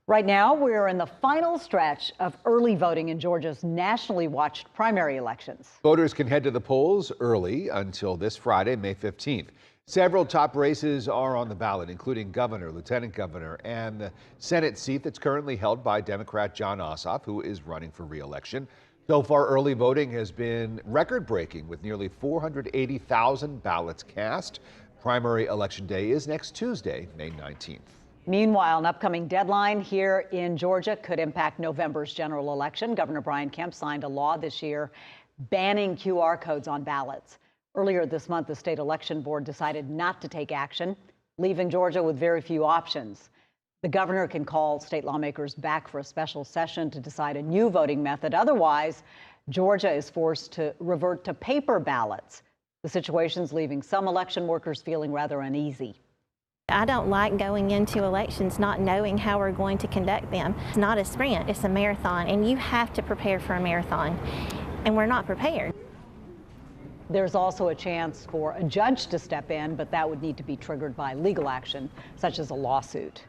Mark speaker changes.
Speaker 1: Right now, we're in the final stretch of early voting in Georgia's nationally watched primary elections.
Speaker 2: Voters can head to the polls early until this Friday, May 15th. Several top races are on the ballot, including governor, lieutenant governor, and the Senate seat that's currently held by Democrat Jon Ossoff, who is running for re-election. So far, early voting has been record-breaking with nearly 480,000 ballots cast. Primary election day is next Tuesday, May 19th.
Speaker 1: Meanwhile, an upcoming deadline here in Georgia could impact November's general election. Governor Brian Kemp signed a law this year banning QR codes on ballots. Earlier this month, the state election board decided not to take action, leaving Georgia with very few options. The governor can call state lawmakers back for a special session to decide a new voting method. Otherwise, Georgia is forced to revert to paper ballots. The situation's leaving some election workers feeling rather uneasy.
Speaker 3: I don't like going into elections not knowing how we're going to conduct them. It's not a sprint, it's a marathon, and you have to prepare for a marathon, and we're not prepared.
Speaker 1: There's also a chance for a judge to step in, but that would need to be triggered by legal action, such as a lawsuit.